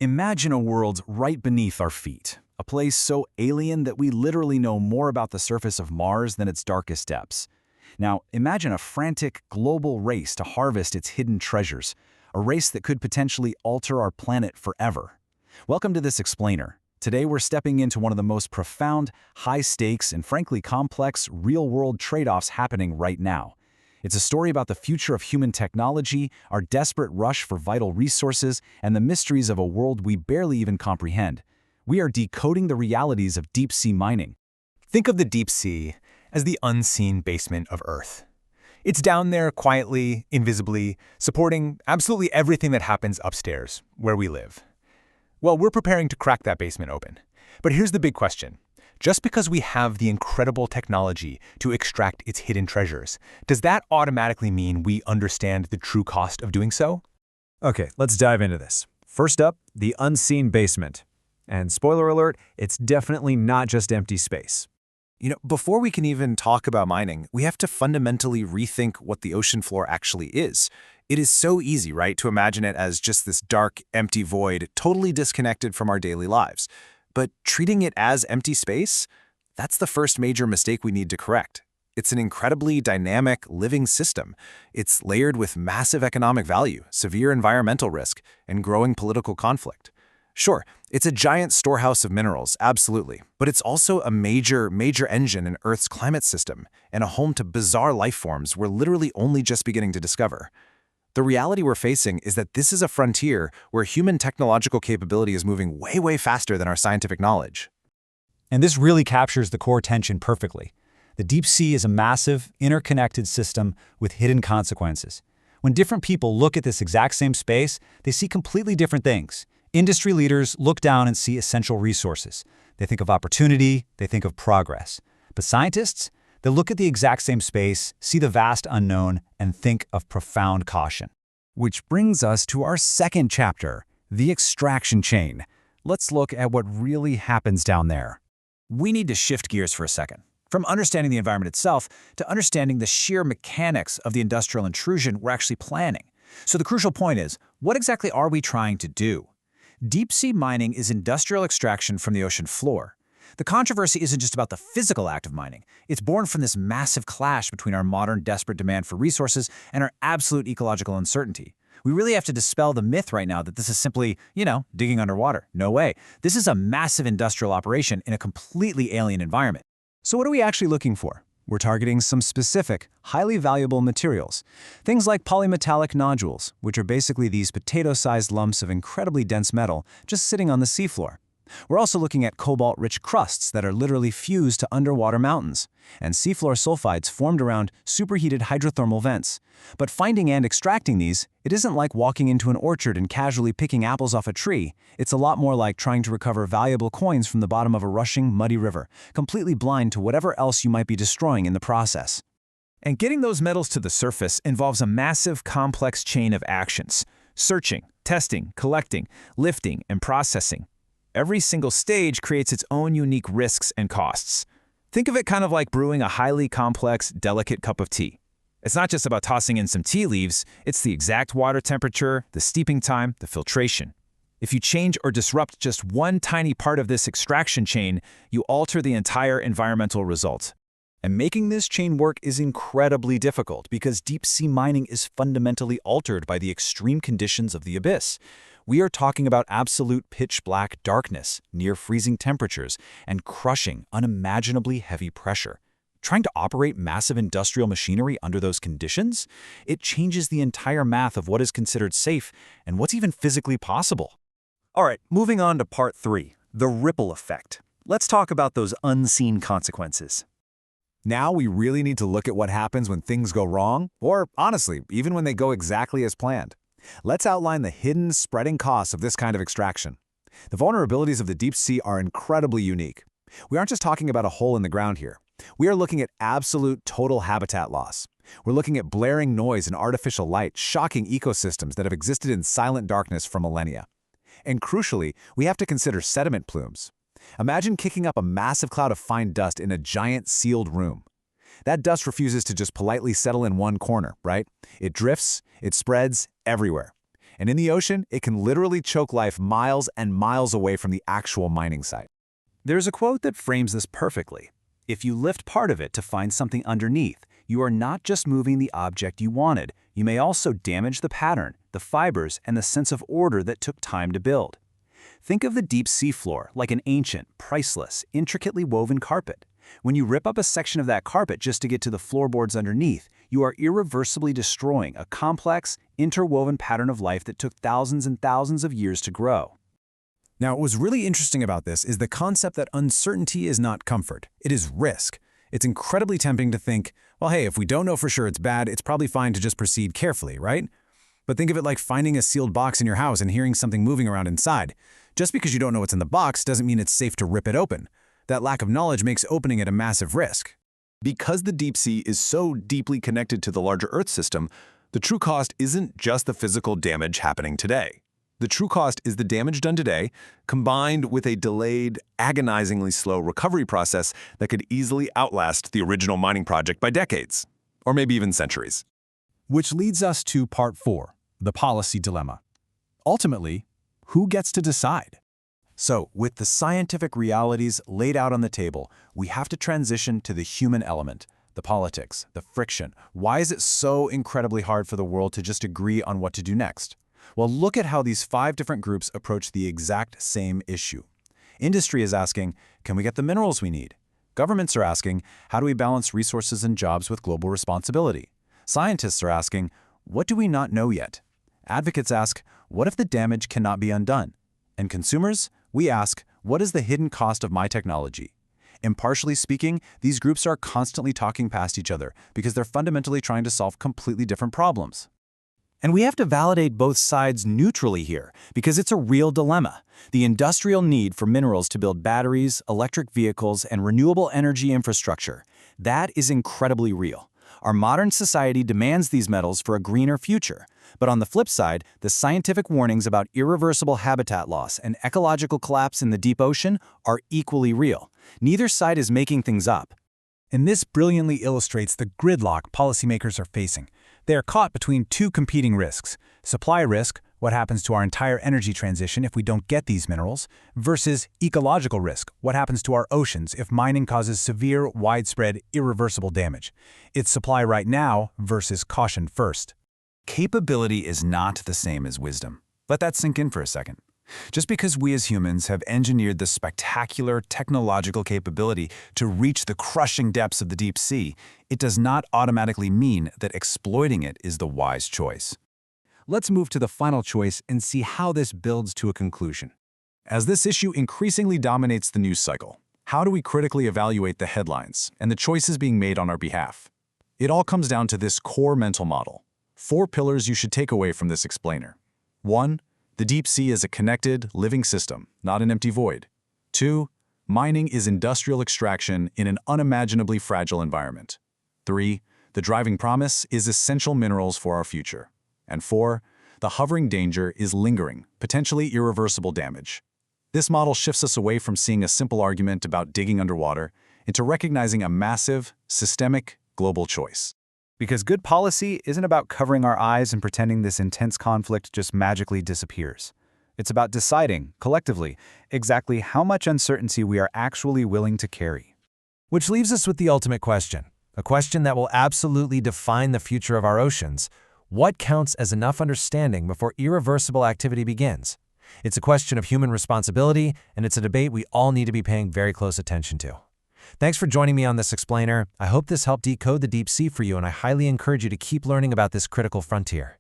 Imagine a world right beneath our feet, a place so alien that we literally know more about the surface of Mars than its darkest depths. Now, imagine a frantic, global race to harvest its hidden treasures, a race that could potentially alter our planet forever. Welcome to this explainer. Today we're stepping into one of the most profound, high-stakes, and frankly complex real-world trade-offs happening right now. It's a story about the future of human technology, our desperate rush for vital resources, and the mysteries of a world we barely even comprehend. We are decoding the realities of deep-sea mining. Think of the deep sea as the unseen basement of Earth. It's down there quietly, invisibly, supporting absolutely everything that happens upstairs, where we live. Well, we're preparing to crack that basement open. But here's the big question. Just because we have the incredible technology to extract its hidden treasures, does that automatically mean we understand the true cost of doing so? Okay, let's dive into this. First up, the unseen basement. And spoiler alert, it's definitely not just empty space. Before we can even talk about mining, we have to fundamentally rethink what the ocean floor actually is. It is so easy, right, to imagine it as just this dark, empty void, totally disconnected from our daily lives. But treating it as empty space? That's the first major mistake we need to correct. It's an incredibly dynamic, living system. It's layered with massive economic value, severe environmental risk, and growing political conflict. Sure, it's a giant storehouse of minerals, absolutely, but it's also a major engine in Earth's climate system and a home to bizarre life forms we're literally only just beginning to discover. The reality we're facing is that this is a frontier where human technological capability is moving way faster than our scientific knowledge. And this really captures the core tension perfectly. The deep sea is a massive, interconnected system with hidden consequences. When different people look at this exact same space, they see completely different things. Industry leaders look down and see essential resources. They think of opportunity, they think of progress. But scientists? They look at the exact same space, see the vast unknown, and think of profound caution. Which brings us to our second chapter, the extraction chain. Let's look at what really happens down there. We need to shift gears for a second. From understanding the environment itself to understanding the sheer mechanics of the industrial intrusion we're actually planning. So the crucial point is, what exactly are we trying to do? Deep-sea mining is industrial extraction from the ocean floor. The controversy isn't just about the physical act of mining. It's born from this massive clash between our modern desperate demand for resources and our absolute ecological uncertainty. We really have to dispel the myth right now that this is simply, digging underwater. No way. This is a massive industrial operation in a completely alien environment. So what are we actually looking for? We're targeting some specific, highly valuable materials. Things like polymetallic nodules, which are basically these potato-sized lumps of incredibly dense metal just sitting on the seafloor. We're also looking at cobalt-rich crusts that are literally fused to underwater mountains, and seafloor sulfides formed around superheated hydrothermal vents. But finding and extracting these, it isn't like walking into an orchard and casually picking apples off a tree. It's a lot more like trying to recover valuable coins from the bottom of a rushing, muddy river, completely blind to whatever else you might be destroying in the process. And getting those metals to the surface involves a massive, complex chain of actions: searching, testing, collecting, lifting, and processing. Every single stage creates its own unique risks and costs. Think of it kind of like brewing a highly complex, delicate cup of tea. It's not just about tossing in some tea leaves, it's the exact water temperature, the steeping time, the filtration. If you change or disrupt just one tiny part of this extraction chain, you alter the entire environmental result. And making this chain work is incredibly difficult because deep-sea mining is fundamentally altered by the extreme conditions of the abyss. We are talking about absolute pitch-black darkness, near-freezing temperatures, and crushing, unimaginably heavy pressure. Trying to operate massive industrial machinery under those conditions? It changes the entire math of what is considered safe and what's even physically possible. All right, moving on to part 3, the ripple effect. Let's talk about those unseen consequences. Now we really need to look at what happens when things go wrong, or honestly, even when they go exactly as planned. Let's outline the hidden, spreading costs of this kind of extraction. The vulnerabilities of the deep sea are incredibly unique. We aren't just talking about a hole in the ground here. We are looking at absolute total habitat loss. We're looking at blaring noise and artificial light, shocking ecosystems that have existed in silent darkness for millennia. And crucially, we have to consider sediment plumes. Imagine kicking up a massive cloud of fine dust in a giant sealed room. That dust refuses to just politely settle in one corner, right? It drifts, it spreads everywhere. And in the ocean, it can literally choke life miles and miles away from the actual mining site. There's a quote that frames this perfectly. If you lift part of it to find something underneath, you are not just moving the object you wanted, you may also damage the pattern, the fibers, and the sense of order that took time to build. Think of the deep sea floor like an ancient, priceless, intricately woven carpet. When you rip up a section of that carpet just to get to the floorboards underneath, you are irreversibly destroying a complex, interwoven pattern of life that took thousands and thousands of years to grow. Now, what was really interesting about this is the concept that uncertainty is not comfort, it is risk. It's incredibly tempting to think, well, hey, if we don't know for sure it's bad, it's probably fine to just proceed carefully, right? But think of it like finding a sealed box in your house and hearing something moving around inside. Just because you don't know what's in the box doesn't mean it's safe to rip it open. That lack of knowledge makes opening it a massive risk. Because the deep sea is so deeply connected to the larger Earth system, the true cost isn't just the physical damage happening today. The true cost is the damage done today, combined with a delayed, agonizingly slow recovery process that could easily outlast the original mining project by decades, or maybe even centuries. Which leads us to part 4, the policy dilemma. Ultimately, who gets to decide? So, with the scientific realities laid out on the table, we have to transition to the human element, the politics, the friction. Why is it so incredibly hard for the world to just agree on what to do next? Well, look at how these 5 different groups approach the exact same issue. Industry is asking, can we get the minerals we need? Governments are asking, how do we balance resources and jobs with global responsibility? Scientists are asking, what do we not know yet? Advocates ask, what if the damage cannot be undone? And consumers, we ask, what is the hidden cost of my technology? Impartially speaking, these groups are constantly talking past each other because they're fundamentally trying to solve completely different problems. And we have to validate both sides neutrally here because it's a real dilemma. The industrial need for minerals to build batteries, electric vehicles, and renewable energy infrastructure, that is incredibly real. Our modern society demands these metals for a greener future. But on the flip side, the scientific warnings about irreversible habitat loss and ecological collapse in the deep ocean are equally real. Neither side is making things up. And this brilliantly illustrates the gridlock policymakers are facing. They are caught between 2 competing risks: supply risk, what happens to our entire energy transition if we don't get these minerals, versus ecological risk, what happens to our oceans if mining causes severe, widespread, irreversible damage. It's supply right now versus caution first. Capability is not the same as wisdom. Let that sink in for a second. Just because we as humans have engineered the spectacular technological capability to reach the crushing depths of the deep sea, it does not automatically mean that exploiting it is the wise choice. Let's move to the final choice and see how this builds to a conclusion. As this issue increasingly dominates the news cycle, how do we critically evaluate the headlines and the choices being made on our behalf? It all comes down to this core mental model. 4 pillars you should take away from this explainer. 1. The deep sea is a connected, living system, not an empty void. 2. Mining is industrial extraction in an unimaginably fragile environment. 3. The driving promise is essential minerals for our future. And 4. The hovering danger is lingering, potentially irreversible damage. This model shifts us away from seeing a simple argument about digging underwater into recognizing a massive, systemic, global choice. Because good policy isn't about covering our eyes and pretending this intense conflict just magically disappears. It's about deciding, collectively, exactly how much uncertainty we are actually willing to carry. Which leaves us with the ultimate question, a question that will absolutely define the future of our oceans. What counts as enough understanding before irreversible activity begins? It's a question of human responsibility, and it's a debate we all need to be paying very close attention to. Thanks for joining me on this explainer. I hope this helped decode the deep sea for you, and I highly encourage you to keep learning about this critical frontier.